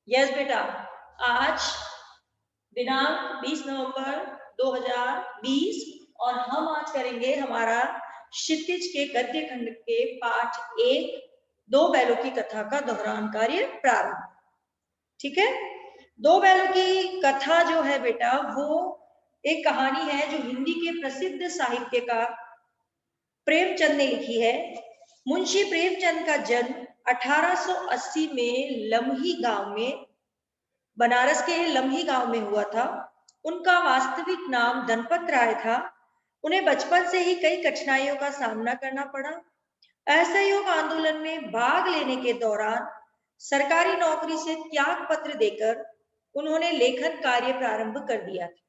Yes बेटा, आज दिनांक 20 नवंबर 2020 और हम आज करेंगे हमारा क्षितिज के गद्य खंड के पाठ एक, दो बैलों की कथा का दोहरान कार्य प्रारंभ। ठीक है, दो बैलों की कथा जो है बेटा वो एक कहानी है जो हिंदी के प्रसिद्ध साहित्यकार प्रेमचंद ने लिखी है। मुंशी प्रेमचंद का जन्म 1880 में लम्ही गांव में, बनारस के लम्ही गांव में हुआ था। उनका वास्तविक नाम धनपत राय था। उन्हें बचपन से ही कई कठिनाइयों का सामना करना पड़ा। असहयोग आंदोलन में भाग लेने के दौरान सरकारी नौकरी से त्याग पत्र देकर उन्होंने लेखन कार्य प्रारंभ कर दिया था।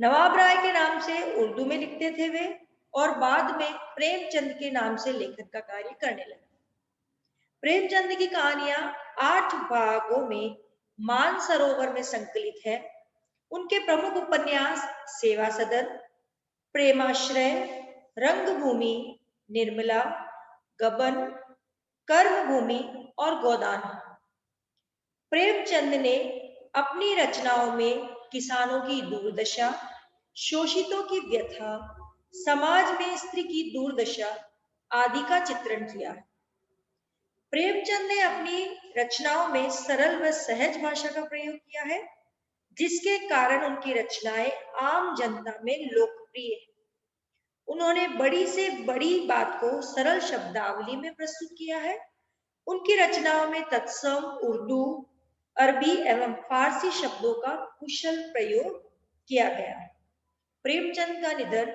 नवाब राय के नाम से उर्दू में लिखते थे वे और बाद में प्रेमचंद के नाम से लेखन का कार्य करने लगे। प्रेमचंद की कहानियां 8 भागों में मानसरोवर में संकलित है। उनके प्रमुख उपन्यास सेवा सदन, प्रेमाश्रय, रंगभूमि, निर्मला, गबन, कर्मभूमि और गोदान। प्रेमचंद ने अपनी रचनाओं में किसानों की दुर्दशा, शोषितों की व्यथा, समाज में स्त्री की दुर्दशा आदि का चित्रण किया है। प्रेमचंद ने अपनी रचनाओं में सरल व सहज भाषा का प्रयोग किया है, जिसके कारण उनकी रचनाएं आम जनता में लोकप्रिय है। उन्होंने बड़ी से बड़ी बात को सरल शब्दावली में प्रस्तुत किया है। उनकी रचनाओं में तत्सम उर्दू, अरबी एवं फारसी शब्दों का कुशल प्रयोग किया गया है। प्रेमचंद का निधन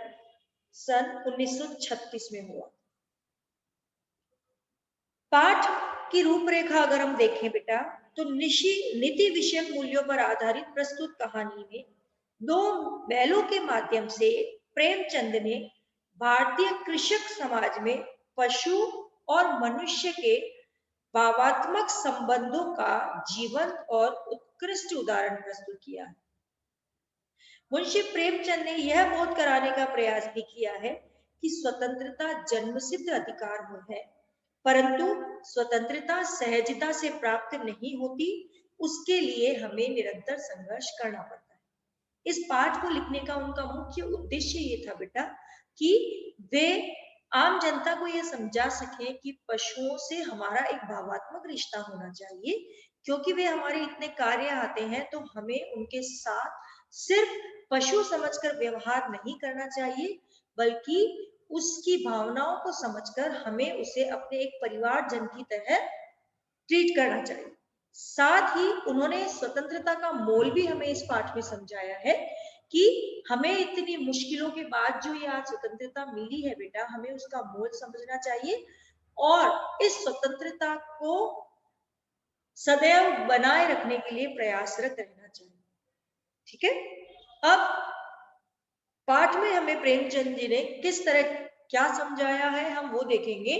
सन 1936 में हुआ। पाठ की रूपरेखा अगर हम देखें बेटा तो नीति विषयक मूल्यों पर आधारित प्रस्तुत कहानी में दो बैलों के माध्यम से प्रेमचंद ने भारतीय कृषक समाज में पशु और मनुष्य के भावात्मक संबंधों का जीवंत और उत्कृष्ट उदाहरण प्रस्तुत किया है। मुंशी प्रेमचंद ने यह बोध कराने का प्रयास भी किया है कि स्वतंत्रता जन्मसिद्ध अधिकार है, परंतु स्वतंत्रता सहजता से प्राप्त नहीं होती, उसके लिए हमें निरंतर संघर्ष करना पड़ता है। इस पाठ को लिखने का उनका मुख्य उद्देश्य ये था बेटा कि वे आम जनता को यह समझा सके कि पशुओं से हमारा एक भावात्मक रिश्ता होना चाहिए, क्योंकि वे हमारे इतने कार्य आते हैं, तो हमें उनके साथ सिर्फ पशु समझकर व्यवहार नहीं करना चाहिए, बल्कि उसकी भावनाओं को समझकर हमें उसे अपने एक परिवार जन की तरह ट्रीट करना चाहिए। साथ ही उन्होंने स्वतंत्रता का मोल भी हमें इस पाठ में समझाया है कि हमें इतनी मुश्किलों के बाद जो ये आज स्वतंत्रता मिली है बेटा, हमें उसका मोल समझना चाहिए और इस स्वतंत्रता को सदैव बनाए रखने के लिए प्रयासरत रहना चाहिए। ठीक है, अब पाठ में हमें प्रेमचंद जी ने किस तरह क्या समझाया है हम वो देखेंगे।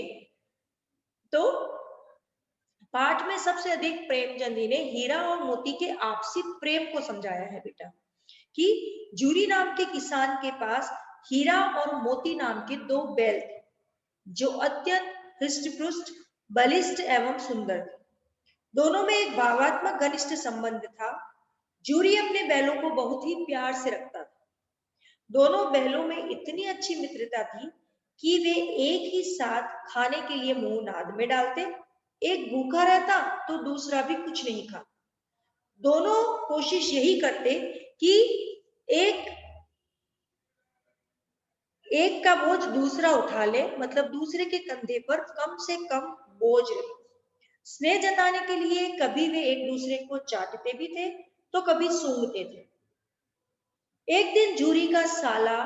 तो पाठ में सबसे अधिक प्रेमचंद जी ने हीरा और मोती के आपसी प्रेम को समझाया है बेटा कि जूरी नाम के किसान के पास हीरा और मोती नाम के दो बैल थे जो अत्यंत हृष्ट-पुष्ट, बलिष्ठ एवं सुंदर थे। दोनों में एक भावात्मक घनिष्ठ संबंध था। जूरी अपने बैलों को बहुत ही प्यार से रखता था। दोनों बैलों में इतनी अच्छी मित्रता थी कि वे एक ही साथ खाने के लिए मुंह नाद में डालते। एक भूखा रहता तो दूसरा भी कुछ नहीं खाता। दोनों कोशिश यही करते कि एक एक का बोझ दूसरा उठा ले, मतलब दूसरे के कंधे पर कम से कम बोझ रहे। स्नेह जताने के लिए कभी वे एक दूसरे को चाटते भी थे तो कभी सूंघते थे। एक दिन जूरी का साला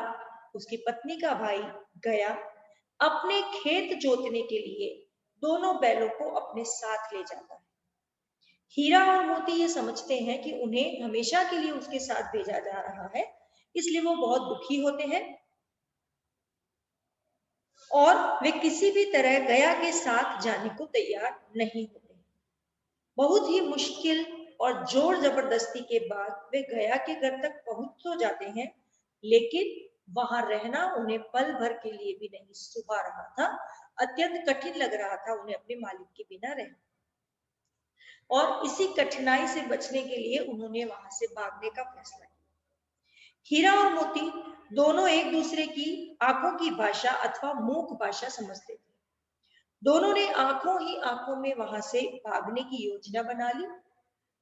उसकी पत्नी का भाई गया अपने खेत जोतने के लिए दोनों बैलों को अपने साथ ले जाता है। हीरा और मोती ये समझते हैं कि उन्हें हमेशा के लिए उसके साथ भेजा जा रहा है, इसलिए वो बहुत दुखी होते हैं और वे किसी भी तरह गया के साथ जाने को तैयार नहीं होते। बहुत ही मुश्किल और जोर जबरदस्ती के बाद वे गया के घर तक पहुंच तो जाते हैं, लेकिन वहां रहना उन्हें पल भर के लिए भी नहीं सुहा रहा था। अत्यंत कठिन लग रहा था उन्हें अपने मालिक के बिना रहना। और इसी कठिनाई से बचने के लिए उन्होंने वहां से भागने का फैसला किया। हीरा और मोती दोनों एक दूसरे की आंखों की भाषा अथवा मूक भाषा समझते थे। दोनों ने आंखों ही आंखों में वहां से भागने की योजना बना ली।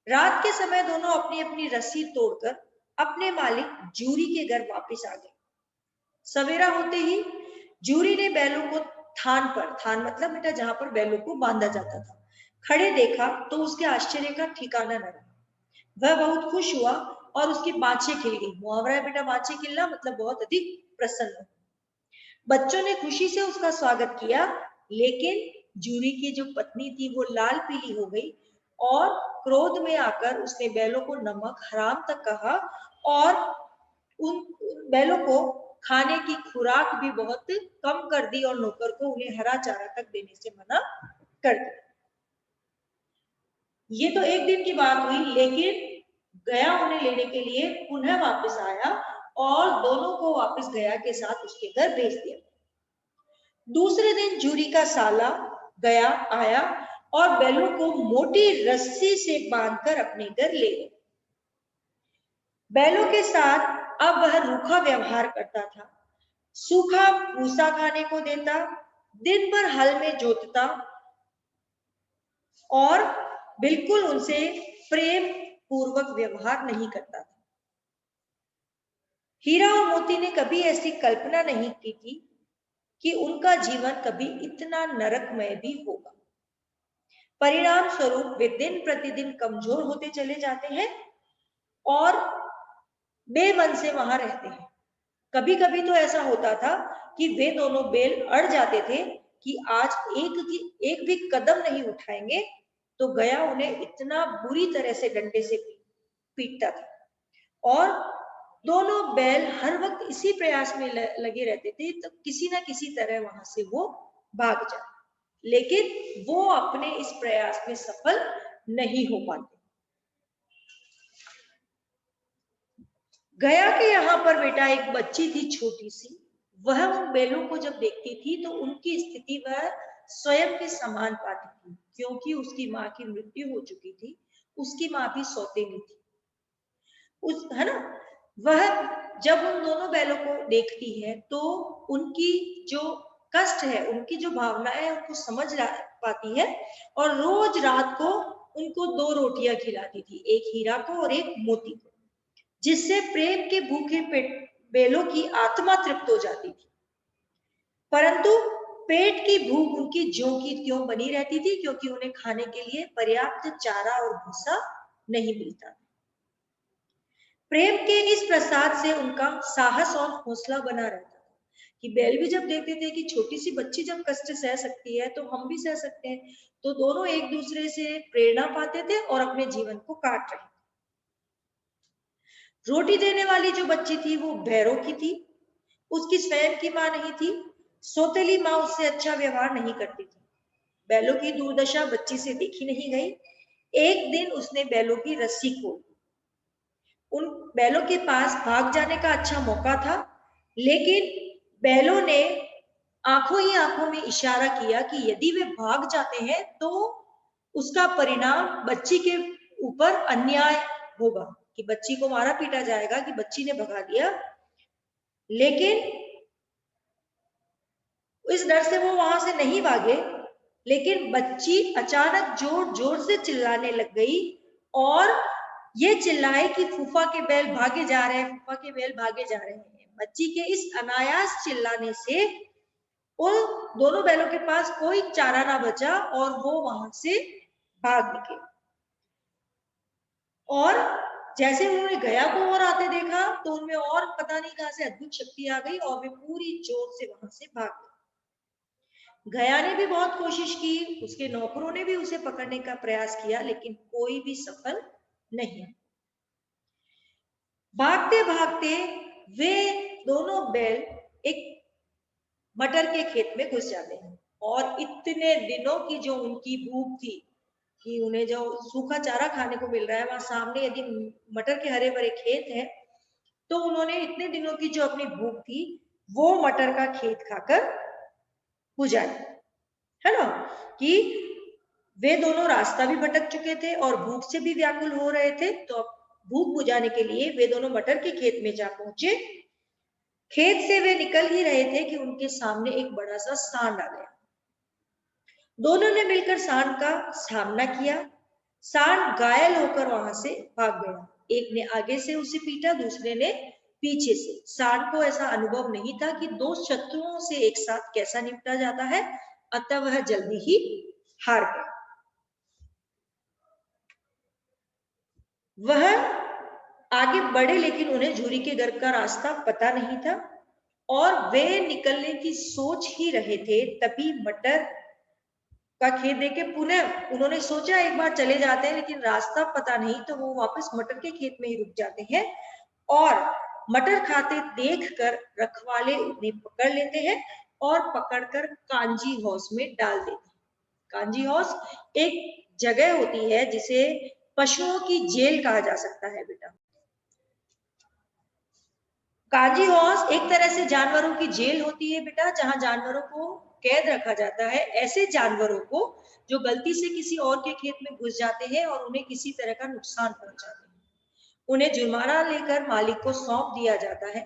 रात के समय दोनों अपनी अपनी रस्सी तोड़कर अपने मालिक जूरी के घर वापस आ गए। सवेरा होते ही जूरी ने बैलों को थान पर, थान मतलब बेटा जहां पर बैलों को बांधा जाता था, खड़े देखा तो उसके आश्चर्य का ठिकाना न रहा। वह बहुत खुश हुआ और उसकी बाँछें खिल गई। मुहावरा है बेटा बाँछें खिलना, मतलब बहुत अधिक प्रसन्न। बच्चों ने खुशी से उसका स्वागत किया, लेकिन जूरी की जो पत्नी थी वो लाल पीली हो गई और क्रोध में आकर उसने बैलों को नमक हराम तक कहा और उन बैलों को खाने की खुराक भी बहुत कम कर दी और नौकर को उन्हें हरा चारा तक देने से मना कर दिया। ये तो एक दिन की बात हुई, लेकिन गया उन्हें लेने के लिए पुनः वापस आया और दोनों को वापस गया के साथ उसके घर भेज दिया। दूसरे दिन जूरी का साला गया आया और बैलों को मोटी रस्सी से बांधकर अपने घर ले गया। बैलों के साथ अब वह रूखा व्यवहार करता था, सूखा भूसा खाने को देता, दिन भर हल में जोतता और बिल्कुल उनसे प्रेम पूर्वक व्यवहार नहीं करता था। हीरा और मोती ने कभी ऐसी कल्पना नहीं की थी कि उनका जीवन कभी इतना नरकमय भी होगा। परिणाम स्वरूप वे दिन प्रतिदिन कमजोर होते चले जाते हैं और बेमन से वहां रहते हैं। कभी कभी तो ऐसा होता था कि वे दोनों बैल अड़ जाते थे कि आज एक भी कदम नहीं उठाएंगे, तो गया उन्हें इतना बुरी तरह से डंडे से पीटता था और दोनों बैल हर वक्त इसी प्रयास में लगे रहते थे तो किसी ना किसी तरह वहां से वो भाग जाए, लेकिन वो अपने इस प्रयास में सफल नहीं हो पाते। गया के यहाँ पर बेटा एक बच्ची थी छोटी सी। वह उन बैलों को जब देखती थी तो उनकी स्थिति वह स्वयं के समान पाती थी, क्योंकि उसकी माँ की मृत्यु हो चुकी थी। उसकी माँ भी सौतेली थी, उस है ना। वह जब उन दोनों बैलों को देखती है तो उनकी जो कष्ट है, उनकी जो भावनाएं है उनको समझ पाती है और रोज रात को उनको 2 रोटियां खिलाती थी, एक हीरा को और एक मोती को, जिससे प्रेम के भूखे बैलों की आत्मा तृप्त हो जाती थी। परंतु पेट की भूख उनकी ज्यों की त्यों बनी रहती थी, क्योंकि उन्हें खाने के लिए पर्याप्त चारा और भूसा नहीं मिलता। प्रेम के इस प्रसाद से उनका साहस और हौसला बना रहता था कि बैल भी जब देखते थे कि छोटी सी बच्ची जब कष्ट सह सकती है तो हम भी सह सकते हैं, तो दोनों एक दूसरे से प्रेरणा पाते थे और अपने जीवन को काट रहे। रोटी देने वाली जो बच्ची थी वो भैरों की थी, उसकी स्वयं की मां नहीं थी। सौतेली माँ उससे अच्छा व्यवहार नहीं करती थी। बैलों की दुर्दशा बच्ची से देखी नहीं गई। एक दिन उसने बैलों की रस्सी खोली। उन बैलों के पास भाग जाने का अच्छा मौका था, लेकिन बैलों ने आंखों ही आंखों में इशारा किया कि यदि वे भाग जाते हैं तो उसका परिणाम बच्ची के ऊपर अन्याय होगा, कि बच्ची को मारा पीटा जाएगा कि बच्ची ने भगा दिया। लेकिन इस डर से वो वहां से नहीं भागे, लेकिन बच्ची अचानक जोर जोर से चिल्लाने लग गई और ये चिल्लाए कि फूफा के बैल भागे जा रहे हैं, फूफा के बैल भागे जा रहे हैं। बच्ची के इस अनायास चिल्लाने से उन दोनों बैलों के पास कोई चारा ना बचा और वो वहां से भाग निकले। और जैसे उन्होंने गया को और आते देखा तो उनमें और पता नहीं कहां से अद्भुत शक्ति आ गई और वे पूरी जोर से वहां से भाग गए। गया ने भी बहुत कोशिश की, उसके नौकरों ने भी उसे पकड़ने का प्रयास किया, लेकिन कोई भी सफल नहीं। भागते भागते वे दोनों बैल एक मटर के खेत में घुस जाते हैं और इतने दिनों की जो उनकी भूख थी कि उन्हें जो सूखा चारा खाने को मिल रहा है, वहां सामने यदि मटर के हरे भरे खेत है, तो उन्होंने इतने दिनों की जो अपनी भूख थी वो मटर का खेत खाकर बुझाई, है ना। कि वे दोनों रास्ता भी भटक चुके थे और भूख से भी व्याकुल हो रहे थे, तो भूख बुझाने के लिए वे दोनों मटर के खेत में जा पहुंचे। खेत से वे निकल ही रहे थे कि उनके सामने एक बड़ा सा सांड आ गया। दोनों ने मिलकर सांड का सामना किया। सांड घायल होकर वहां से भाग गया। एक ने आगे से उसे पीटा, दूसरे ने पीछे से। सांड को ऐसा अनुभव नहीं था कि दो शत्रुओं से एक साथ कैसा निपटा जाता है, अतः वह जल्दी ही हार गया। वह आगे बढ़े, लेकिन उन्हें झूरी के घर का रास्ता पता नहीं था और वे निकलने की सोच ही रहे थे, तभी मटर का खेत देखे पुनः उन्होंने सोचा एक बार चले जाते हैं, लेकिन रास्ता पता नहीं, तो वो वापस मटर के खेत में ही रुक जाते हैं और मटर खाते देखकर रखवाले उन्हें पकड़ लेते हैं और पकड़कर कांजी हाउस में डाल देते हैं। कांजी हाउस एक जगह होती है जिसे पशुओं की जेल कहा जा सकता है बेटा। कांजी हाउस एक तरह से जानवरों की जेल होती है बेटा, जहां जानवरों को कैद रखा जाता है। ऐसे जानवरों को जो गलती से किसी और के खेत में घुस जाते हैं और उन्हें किसी तरह का नुकसान पहुंचाते हैं, उन्हें जुर्माना लेकर मालिक को सौंप दिया जाता है।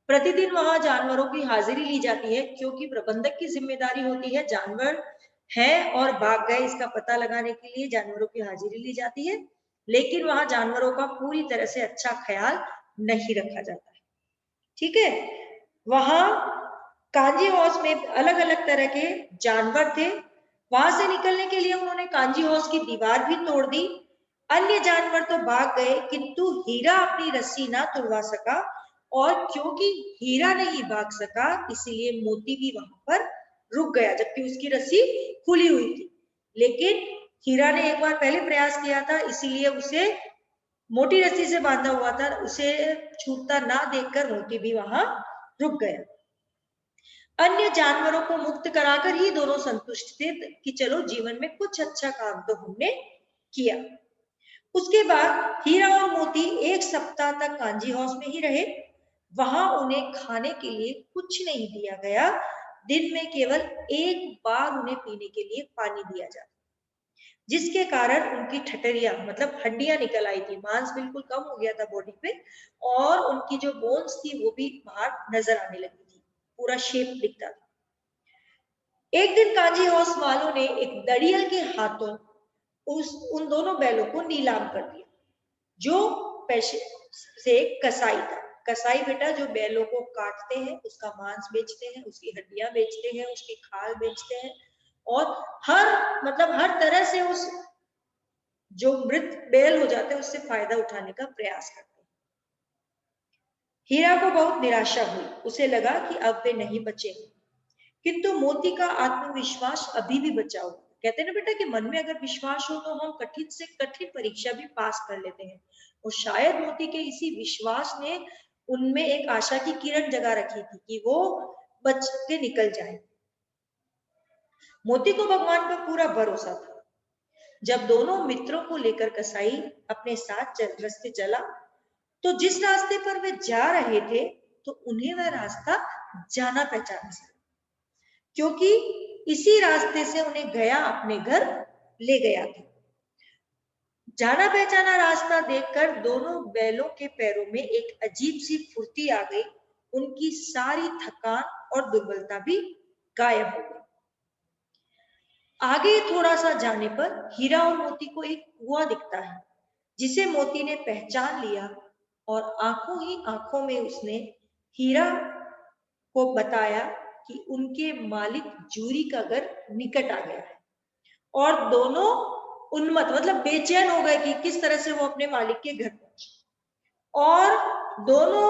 प्रतिदिन वहां जानवरों की हाजिरी ली जाती है, क्योंकि प्रबंधक की जिम्मेदारी होती है जानवर है और भाग गए इसका पता लगाने के लिए जानवरों की हाजिरी ली जाती है, लेकिन वहां जानवरों का पूरी तरह से अच्छा ख्याल नहीं रखा जाता है। ठीक है, वहां कांजी हाउस में अलग अलग तरह के जानवर थे। वहां से निकलने के लिए उन्होंने कांजी हाउस की दीवार भी तोड़ दी। अन्य जानवर तो भाग गए, किंतु हीरा अपनी रस्सी ना तोड़वा सका, और क्योंकि हीरा नहीं भाग सका इसीलिए मोती भी वहां पर रुक गया, जबकि उसकी रस्सी खुली हुई थी। लेकिन हीरा ने एक बार पहले प्रयास किया था, इसीलिए उसे मोटी रस्सी से बांधा हुआ था, उसे छूटता ना देखकर मोती भी वहां रुक गया। अन्य जानवरों को मुक्त कराकर ही दोनों संतुष्ट थे कि चलो जीवन में कुछ अच्छा काम तो हमने किया। उसके बाद हीरा और मोती एक सप्ताह तक कांजी हाउस में ही रहे। वहां उन्हें खाने के लिए कुछ नहीं दिया गया। दिन में केवल एक बार उन्हें पीने के लिए पानी दिया जाता, जिसके कारण उनकी ठटरिया मतलब हड्डियां निकल आई थी, मांस बिल्कुल कम हो गया था बॉडी पे, और उनकी जो बोन्स थी वो भी बाहर नजर आने लगी थी, पूरा शेप दिखता था। एक दिन कांजी हाउस वालों ने एक दड़ियल के हाथों उन दोनों बैलों को नीलाम कर दिया, जो पैसे से कसाई था। कसाई बेटा जो बैलों को काटते हैं, उसका मांस बेचते हैं, उसकी हड्डियां बेचते हैं, उसकी खाल बेचते हैं, और हर तरह से उस जो मृत बैल हो जाते हैं उससे फायदा उठाने का प्रयास करते हैं। हीरा को बहुत निराशा हुई, उसे लगा कि अब वे नहीं बचेंगे, किंतु मोती का आत्मविश्वास अभी भी बचा हुआ। कहते हैं ना बेटा कि मन में अगर विश्वास हो तो हम कठिन से कठिन परीक्षा भी पास कर लेते हैं, और शायद मोती के इसी विश्वास ने उनमें एक आशा की किरण जगा रखी थी कि वो बच के निकल जाए। मोती को भगवान पर पूरा भरोसा था। जब दोनों मित्रों को लेकर कसाई अपने साथ रास्ते चला, तो जिस रास्ते पर वे जा रहे थे तो उन्हें वह रास्ता जाना पहचाना सा, क्योंकि इसी रास्ते से उन्हें गया अपने घर ले गया था। जाना पहचाना रास्ता देखकर दोनों बैलों के पैरों में एक अजीब सी फुर्ती आ गई, उनकी सारी थकान और दुर्बलता भी गायब हो गई। आगे थोड़ा सा जाने पर हीरा और मोती को एक कुआं दिखता है, जिसे मोती ने पहचान लिया, और आंखों ही आंखों में उसने हीरा को बताया कि उनके मालिक जूरी का घर निकट आ गया है, और दोनों उन्मत्त मतलब बेचैन हो गए कि किस तरह से वो अपने मालिक के घर पहुंचे, और दोनों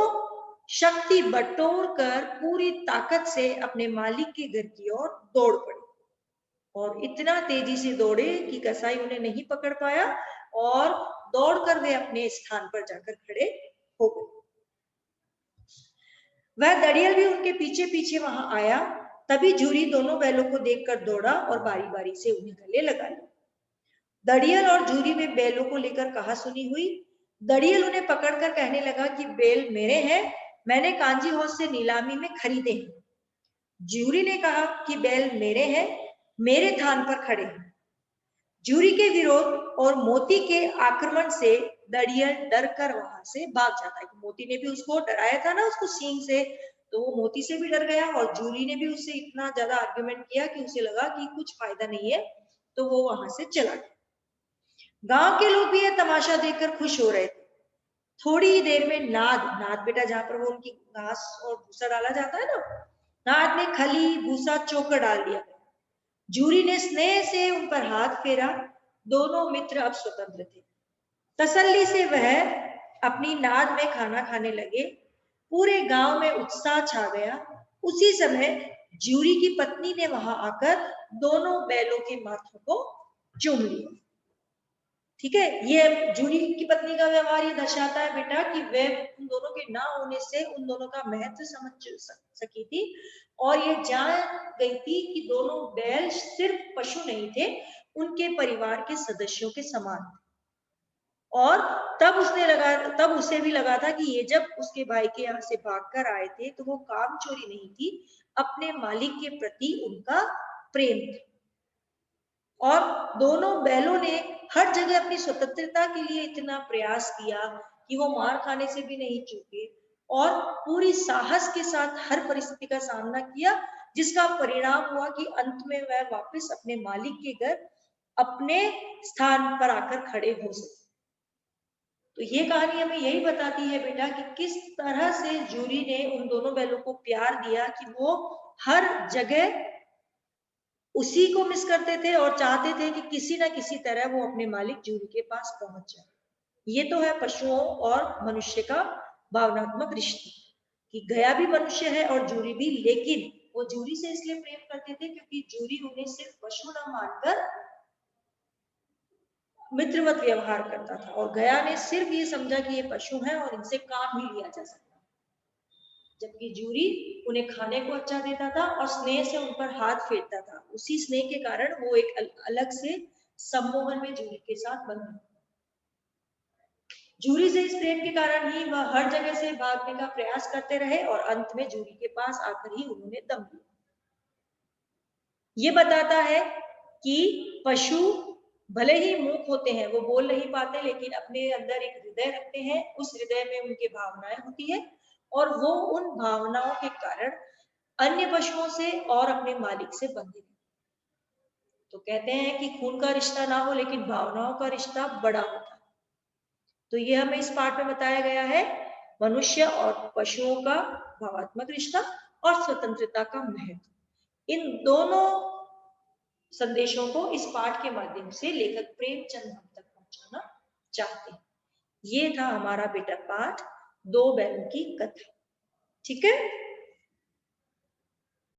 शक्ति बटोर कर पूरी ताकत से अपने मालिक के घर की ओर दौड़ पड़े, और इतना तेजी से दौड़े कि कसाई उन्हें नहीं पकड़ पाया, और दौड़कर वे अपने स्थान पर जाकर खड़े हो गए। वह दड़ियल भी उनके पीछे पीछे वहां आया। तभी जूरी दोनों बैलों को देखकर दौड़ा और बारी बारी से उन्हें गले लगा लिया। दड़ियल और जूरी में बैलों को लेकर कहा सुनी हुई। दड़ियल उन्हें पकड़कर कहने लगा कि बैल मेरे हैं, मैंने कांजी हाउस से नीलामी में खरीदे हैं। जूरी ने कहा कि बैल मेरे हैं, मेरे थान पर खड़े हैं। जूरी के विरोध और मोती के आक्रमण से दड़ियल डर कर वहां से भाग जाता है। मोती ने भी उसको डराया था ना, उसको सींग से, तो वो मोती से भी डर गया और जूरी ने भी उससे इतना ज्यादा आर्ग्यूमेंट किया कि उसे लगा कि कुछ फायदा नहीं है, तो वो वहां से चला गया। गांव के लोग भी यह तमाशा देखकर खुश हो रहे थे। थोड़ी ही देर में नाद, नाद बेटा जहां पर वो उनकी घास और भूसा डाला जाता है ना, नाद में खली भूसा चोकर डाल दिया गया। जूरी ने स्नेह से उन पर हाथ फेरा। दोनों मित्र अब स्वतंत्र थे। तसल्ली से वह अपनी नाद में खाना खाने लगे। पूरे गांव में उत्साह छा गया। उसी समय जूरी की पत्नी ने वहां आकर दोनों बैलों के माथों को चूम लिया। ठीक है, ये जूरी की पत्नी का व्यवहार ये दर्शाता है बेटा कि वह उन दोनों के ना होने से उन दोनों का महत्व समझ सकी थी, और ये जान गई थी कि दोनों बैल सिर्फ पशु नहीं थे, उनके परिवार के सदस्यों के समान थे। और तब उसे भी लगा था कि ये जब उसके भाई के यहाँ से भागकर आए थे तो वो काम चोरी नहीं थी, अपने मालिक के प्रति उनका प्रेम था। और दोनों बैलों ने हर जगह अपनी स्वतंत्रता के लिए इतना प्रयास किया कि वो मार खाने से भी नहीं चूके, और पूरी साहस के साथ हर परिस्थिति का सामना किया, जिसका परिणाम हुआ कि अंत में वह वापस अपने मालिक के घर अपने स्थान पर आकर खड़े हो सके। तो ये कहानी हमें यही बताती है बेटा कि किस तरह से जूरी ने उन दोनों बैलों को प्यार दिया कि वो हर जगह उसी को मिस करते थे और चाहते थे कि किसी ना किसी तरह वो अपने मालिक जूरी के पास पहुंच जाए। ये तो है पशुओं और मनुष्य का भावनात्मक रिश्ता, कि गया भी मनुष्य है और जूरी भी, लेकिन वो जूरी से इसलिए प्रेम करते थे क्योंकि जूरी उन्हें सिर्फ पशु न मानकर मित्रवत व्यवहार करता था, और गया ने सिर्फ ये समझा कि ये पशु हैं और इनसे काम ही लिया जा सकता है, जबकि जूरी उन्हें खाने को अच्छा देता था और स्नेह से उन पर हाथ फेरता था। उसी स्नेह के कारण वो एक अलग से सम्मोहन में जूरी के साथ बन गया। जूरी से इस प्रेम के कारण ही वह हर जगह से भागने का प्रयास करते रहे और अंत में जूरी के पास आकर ही उन्होंने दम लिया। ये बताता है कि पशु भले ही मूक होते हैं, वो बोल नहीं पाते, लेकिन अपने अंदर एक हृदय रखते हैं, उस हृदय में उनकी भावनाएं होती है, और वो उन भावनाओं के कारण अन्य पशुओं से और अपने मालिक से बंधे। तो कहते हैं कि खून का रिश्ता ना हो लेकिन भावनाओं का रिश्ता बड़ा होता है। तो ये हमें इस पाठ में बताया गया है, मनुष्य और पशुओं का भावात्मक रिश्ता और स्वतंत्रता का महत्व। इन दोनों संदेशों को इस पाठ के माध्यम से लेखक प्रेमचंद हम तक पहुंचाना चाहते हैं। ये था हमारा बेटा पाठ, दो बैलों की कथा। ठीक है।